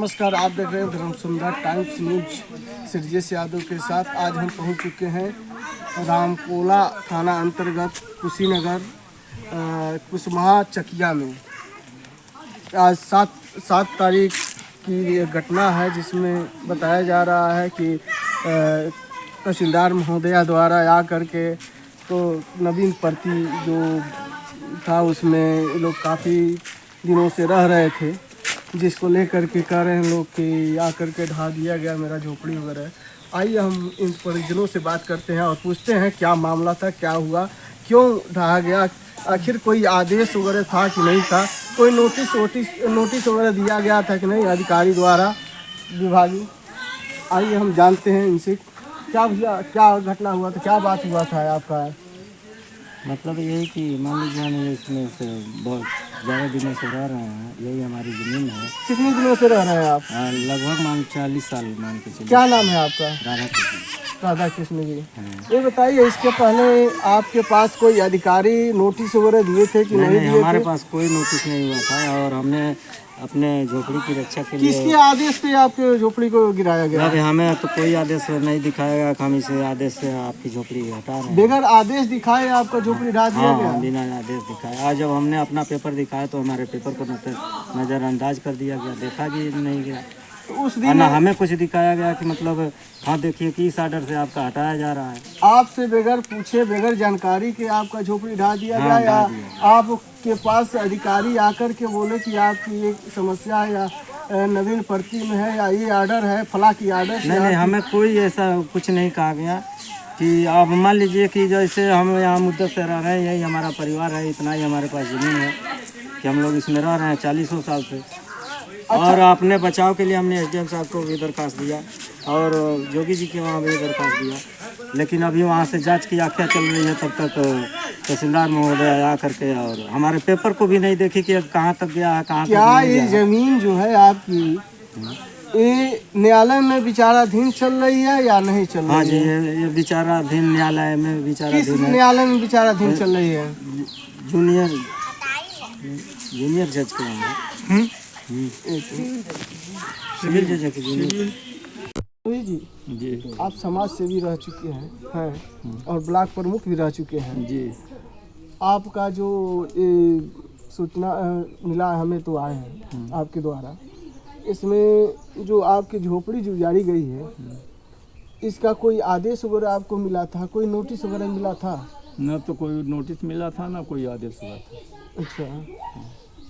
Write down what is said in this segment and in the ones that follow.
नमस्कार, आप देख रहे हैं धर्म सुंदर टाइम्स न्यूज सिरजेश यादव के साथ। आज हम पहुंच चुके हैं रामकोला थाना अंतर्गत कुशीनगर कुशमाहा चकिया में। आज सात तारीख की ये घटना है, जिसमें बताया जा रहा है कि तहसीलदार महोदया द्वारा आ करके तो नवीन प्रति जो था उसमें लोग काफ़ी दिनों से रह रहे थे, जिसको लेकर के कह रहे हैं लोग कि आकर के ढा दिया गया मेरा झोपड़ी वगैरह। आइए हम इन परिजनों से बात करते हैं और पूछते हैं क्या मामला था, क्या हुआ, क्यों ढहा गया, आखिर कोई आदेश वगैरह था कि नहीं था, कोई नोटिस वगैरह दिया गया था कि नहीं अधिकारी द्वारा विभागीय। आइए हम जानते हैं इनसे क्या घटना हुआ था, क्या बात हुआ था आपका। मतलब यही कि मान लीजिए हम इसमें से बहुत ज़्यादा दिनों से रह रहे हैं, यही हमारी ज़मीन है। कितने दिनों से रह रहे हैं आप? लगभग 40 साल मान के चलिए। क्या नाम है आपका? राधा कृष्ण जी। ये बताइए, इसके पहले आपके पास कोई अधिकारी नोटिस वगैरह दिए थे कि नहीं दिए? हमारे पास कोई नोटिस नहीं हुआ था और हमने अपने झोपड़ी की रक्षा के लिए। किसके आदेश पे आपके झोपड़ी को गिराया गया? अभी हमें तो कोई आदेश नहीं दिखाया गया कि हम इसे आदेश से आपकी झोपड़ी हटा रहे हैं। बगैर आदेश दिखाए आपका झोपड़ी ढा दिया गया? बिना आदेश दिखाए। आज जब हमने अपना पेपर दिखाया तो हमारे पेपर को नज़रअंदाज कर दिया गया, देखा भी नहीं गया। तो उस दिन ना हमें कुछ दिखाया गया कि मतलब हाँ देखिए कि इस आर्डर से आपका हटाया जा रहा है। आपसे बगैर पूछे, बगैर जानकारी के आपका झोपड़ी ढा दिया गया, या आपके पास अधिकारी आकर के बोले कि आपकी एक समस्या है या नवीन प्रति में है या ये आर्डर है फला की आर्डर? नहीं, हमें कोई ऐसा कुछ नहीं कहा गया कि आप मान लीजिए कि जैसे हम यहाँ मुद्दत से रह रहे हैं, यही हमारा परिवार है, इतना ही हमारे पास ज़मीन है कि हम लोग इसमें रह रहे हैं 40 साल से। और अपने बचाव के लिए हमने एसडीएम साहब को भी दरखास्त दिया और जोगी जी के वहाँ भी दरखास्त दिया, लेकिन अभी वहाँ से जांच की आख्या चल रही है। तब तक तहसीलदार महोदय आ करके और हमारे पेपर को भी नहीं देखी कि कहाँ तक गया है, कहाँ क्या ये ज़मीन जो है आपकी ये न्यायालय में विचाराधीन चल रही है या नहीं चल रही है? हाँ जी, ये विचाराधीन न्यायालय में विचाराधीन है। न्यायालय में विचाराधीन चल रही है? जूनियर जज के वहाँ सिविल जज है। जी, आप समाज सेवी रह चुके हैं और ब्लॉक प्रमुख भी रह चुके हैं जी। आपका जो सूचना मिला हमें तो आए हैं आपके द्वारा, इसमें जो आपकी झोपड़ी जो उजाड़ी गई है इसका कोई आदेश वगैरह आपको मिला था, कोई नोटिस वगैरह मिला था? न तो कोई नोटिस मिला था, ना कोई आदेश हुआ था। अच्छा,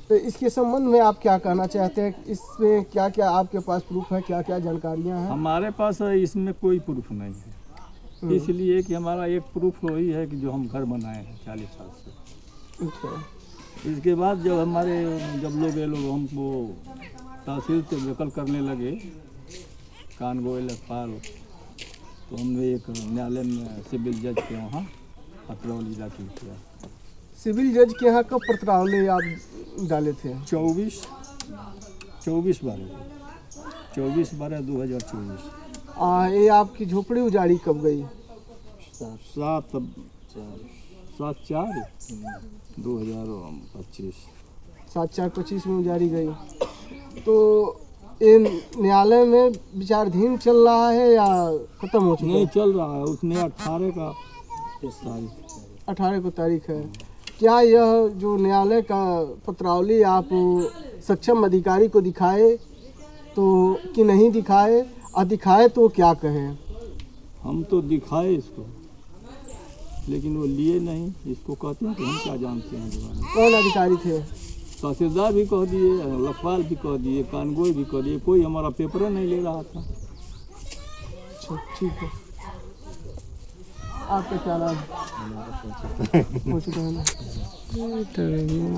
तो इसके संबंध में आप क्या कहना चाहते हैं? इसमें क्या क्या आपके पास प्रूफ है, क्या क्या जानकारियां हैं? हमारे पास इसमें कोई प्रूफ नहीं है, इसलिए कि हमारा एक प्रूफ वही है कि जो हम घर बनाए हैं 40 साल से। अच्छा। इसके बाद जब लोग ये लोग हमको तहसील से बेकल करने लगे, कानगोयल पाल, तो हमने एक न्यायालय में सिविल जज के वहाँ पत्रौली दाखिल किया। सिविल जज के यहाँ कब पत्रावली आप डाले थे? 24/12/2024। ये आपकी झोपड़ी उजाड़ी कब गई? 7/4/2025। 7/4/25 में उजाड़ी गई। तो ये न्यायालय में विचाराधीन चल रहा है या खत्म हो चुका है? नहीं, चल रहा है। उसमें 18 को तारीख है। क्या यह जो न्यायालय का पत्रावली आप सक्षम अधिकारी को दिखाए तो कि नहीं दिखाए, और दिखाए तो क्या कहें? हम तो दिखाए इसको, लेकिन वो लिए नहीं। इसको कहते हैं कि हम क्या जानते हैं जवानी। कौन अधिकारी थे? तहसीलदार भी कह दिए, लखपाल भी कह दिए, कानगोई भी कह दिए, कोई हमारा पेपर नहीं ले रहा था। अच्छा, ठीक है। आपका क्या नाम है?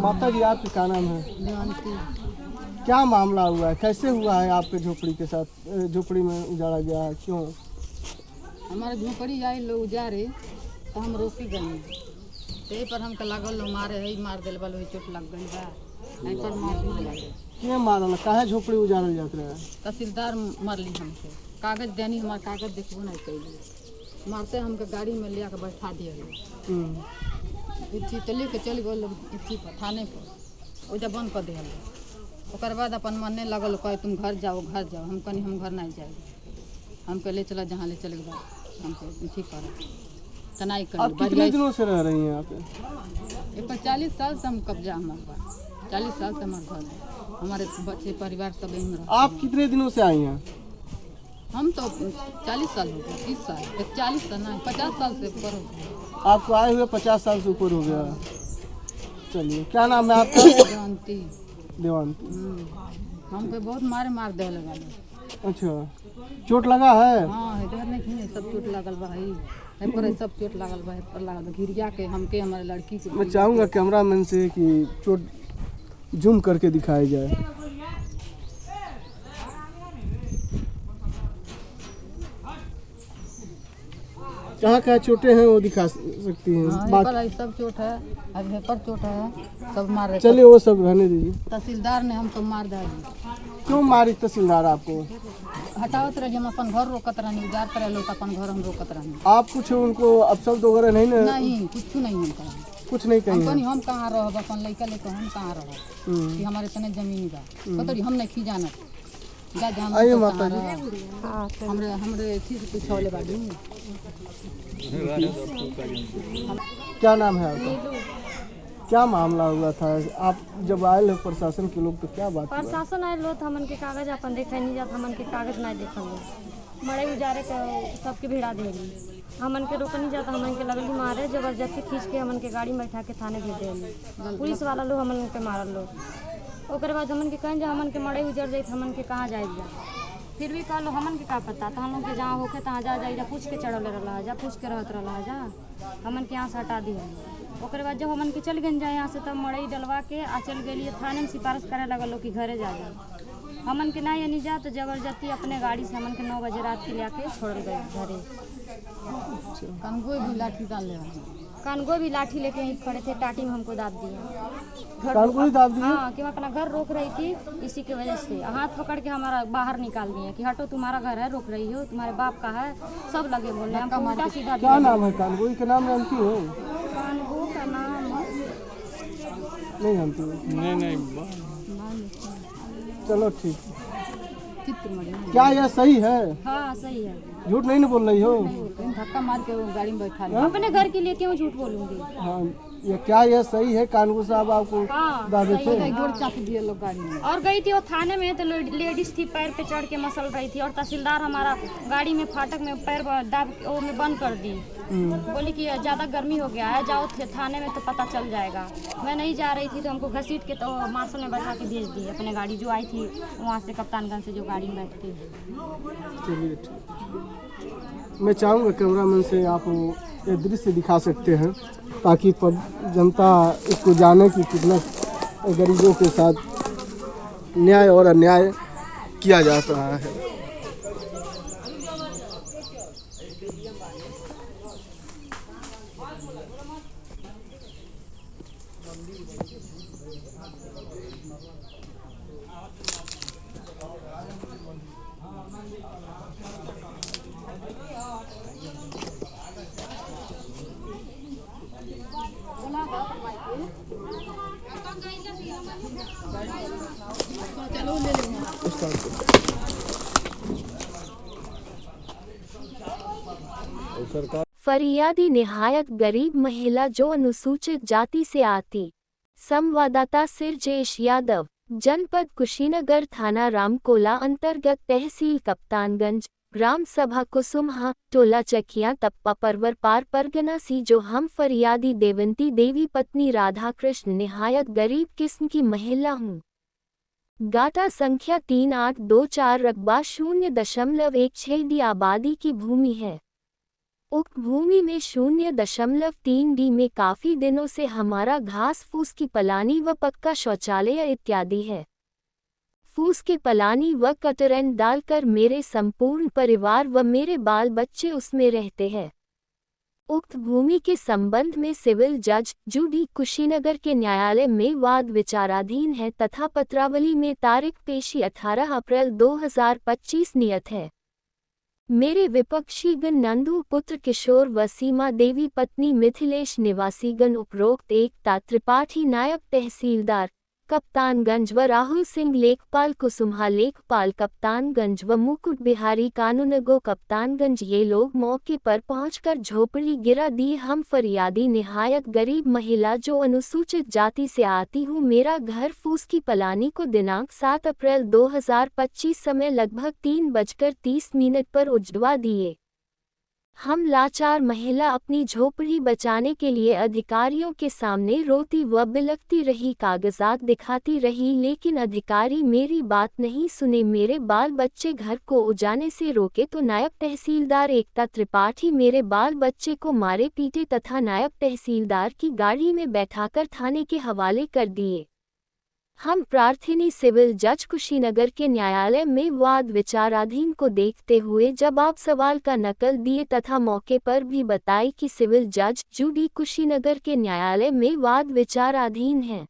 माता जी, आपका क्या नाम है? क्या मामला हुआ है, कैसे हुआ है आपके झोपड़ी के साथ? झोपड़ी में उजाड़ा गया है, क्यों? हमारे झोपड़ी आए लोग उजारे तो हम रोकी गई, यही पर हमके लागल मारे है, मार दिल बल चोट लग गई बा, नहीं पर मार भी लगे। क्या मारल? काहे झोपड़ी उजाड़ल जात रहे? तहसीलदार मरली हमके, कागज देनी, हमारे कागज देखबो नहीं कैली, मारते हमके गाड़ी में ले आकर बैठा दिया, इच्छी तो लेके चल गए इच्छी पर थाने पर, वो जब बंद कर दिया। ओकर बाद अपन मने लगल कहे तुम घर जाओ घर जाओ। हम कहनी हम घर नहीं जाएगी, हमको ले चला जहाँ ले चले बाद हमको ठीक कर तनाई कर। आप कितने दिनों से रह रही हैं यहाँ पे? ये पर 40 साल से हम कब्जा हमारे पास, 40 साल से हमारे घर है, हमारे बच्चे परिवार सब यहीं रहते आप हैं। कितने दिनों से आई हैं? हम तो 40 साल हो गए, 30 साल 40 साल नहीं 50 साल से ऊपर हो गए। आपको आए हुए 50 साल से ऊपर हो गया। चलिए, क्या नाम है आपका? जानती देवांती। हमको बहुत मार दे लगा। अच्छा, चोट लगा है? हाँ इधर नहीं सब चोट लगल बा, है पर सब चोट लगल बा, है पर लगल गिरिया के हमके हमारे लड़की के। मैं चाहूँगा कैमरामैन से कि चोट जूम करके दिखाई जाए। कहाँ चोटें हैं वो दिखा सकती हैं? हाँ, बात पर सब चोट है, अब पर चोट है, सब मार रहे। चलिए वो सब रहने दीजिए। तहसीलदार ने हमको मार दिया। क्यों मारी तहसीलदार आपको? हटावत रहे, हम अपन घर रोकत रहनी, जात रहे लोग अपन घर हम रोकत रहनी। आप कुछ उनको अपशब्द वगैरह नहीं ना? नहीं कुछ नहीं हमका, कुछ नहीं कही है? हम कहाँ रहब, अपन लड़का लेकर हम कहाँ रहब कि हमारे तने जमीन बा, पता हम नहीं खी जानत। आइए माता जी। हमरे चीज पूछौले बाड़ी। क्या नाम है आपका? क्या मामला हुआ था? आप जब आए लोग प्रशासन के लोग तो क्या बात हुआ? प्रशासन आए लो तो हमन के कागज अपन देखे नहीं जाता, हमन के कागज नहीं देखल, मड़े उजारे के सबके भिड़ा देली, हमन के रोक नहीं जाता, हमन के लगली मारे, जबरदस्ती खींच के हमन के गाड़ी में बैठा के थाने भेज देली। पुलिस वाला लोग हमन के मारल लोग। ओकर बाद हमन के कहें जो हमन के मड़े उजड़ जाए हमन के कहाँ जाए जा, फिर भी कहलो हमन के का पता, तो हम लोग के जहाँ होके तहाँ जा जा पूछ के चढ़ल रहा जा, पूछ के रहत रहा जा, हमन के यहाँ से हटा दी। ओकर बाद जब हमन के चल गए जाए यहाँ से, तब मड़ई डलवा के आ चल गए थाने में सिफारिश करे लगल लोग कि घरे जा जाए। हमन के ना यानी जा तो जबरदस्ती अपने गाड़ी से हमन के 9 बजे रात के लेके छोड़ गए घरे। कनगो भी लाठी डाल ले, कानगो भी लाठी लेके यहीं खड़े थे, टाटी में हमको दाब दिया। कानगो ही दाब दिया? हाँ, कि मैं अपना घर रोक रही थी, इसी की वजह से हाथ पकड़ के हमारा बाहर निकाल दिए कि हटो तुम्हारा घर है, रोक रही हो, तुम्हारे बाप का है, सब लगे बोलने। हमको उल्टा सीधा क्या नाम है कानगो के? नाम जानती हो? कानगो का नाम नहीं जानती हो? नहीं चलो ठीक। चित्र क्या यह सही है? हाँ सही है, झूठ नहीं ना बोल रही हो? धक्का मार के वो गाड़ी में बैठा ले। अपने घर के लिए क्यों झूठ बोलूंगी। हाँ, ये क्या यह सही है? कानगो साहब आपको हाँ दावे थे? जोड़ चाप दिए लोग गाड़ी में। और गई थी वो थाने में तो लेडीज थी, पैर पे चढ़ के मसल रही थी, और तहसीलदार हमारा गाड़ी में फाटक में पैर दाब वो में बंद कर दी, बोली कि ज़्यादा गर्मी हो गया है, जाओ थाने में तो पता चल जाएगा। मैं नहीं जा रही थी तो हमको घसीट के तो मार्शल ने बैठा के भेज दी अपने गाड़ी जो आई थी वहाँ से, कप्तानगंज से जो गाड़ी में बैठ के। चलिए ठीक। मैं चाहूँगा कैमरामैन से आप ये दृश्य दिखा सकते हैं ताकि जनता इसको जाने कि कितना गरीबों के साथ न्याय और अन्याय किया जा रहा है। फरियादी निहायत गरीब महिला जो अनुसूचित जाति से आती। संवाददाता सिरजेश यादव, जनपद कुशीनगर, थाना रामकोला अंतर्गत, तहसील कप्तानगंज, ग्राम सभा कुसुमहा, टोला चकिया, तप्पा परवर पार, परगना सी। जो हम फरियादी देवंती देवी पत्नी राधा कृष्ण निहायत गरीब किस्म की महिला हूँ। गाटा संख्या 3824, रकबा 0.16 डी आबादी की भूमि है। उक्त भूमि में 0.3 डी में काफी दिनों से हमारा घास फूस की पलानी व पक्का शौचालय इत्यादि है। फूस की पलानी व कटरैन डालकर मेरे संपूर्ण परिवार व मेरे बाल बच्चे उसमें रहते हैं। उक्त भूमि के संबंध में सिविल जज जूडी कुशीनगर के न्यायालय में वाद विचाराधीन है तथा पत्रावली में तारीख पेशी 18 अप्रैल 2025 नियत है। मेरे विपक्षीगण नंदू पुत्र किशोर व सीमा देवी पत्नी मिथिलेश निवासीगण उपरोक्त एकता त्रिपाठी नायब तहसीलदार कप्तानगंज व राहुल सिंह लेखपाल कुसुम्हा लेखपाल कप्तानगंज व मुकुट बिहारी कानूनगो कप्तानगंज। ये लोग मौके पर पहुंचकर झोपड़ी गिरा दी। हम फरियादी निहायत गरीब महिला जो अनुसूचित जाति से आती हूँ। मेरा घर फूस की पलानी को दिनांक 7 अप्रैल 2025 समय लगभग 3:30 पर उजड़वा दिए। हम लाचार महिला अपनी झोपड़ी बचाने के लिए अधिकारियों के सामने रोती व बिलखती रही, कागजात दिखाती रही, लेकिन अधिकारी मेरी बात नहीं सुने। मेरे बाल बच्चे घर को उजाड़ने से रोके तो नायब तहसीलदार एकता त्रिपाठी मेरे बाल बच्चे को मारे पीटे तथा नायब तहसीलदार की गाड़ी में बैठाकर थाने के हवाले कर दिए। हम प्रार्थिनी सिविल जज कुशीनगर के न्यायालय में वाद विचाराधीन को देखते हुए जवाब सवाल का नकल दिए तथा मौके पर भी बताई कि सिविल जज जूडी कुशीनगर के न्यायालय में वाद विचाराधीन है।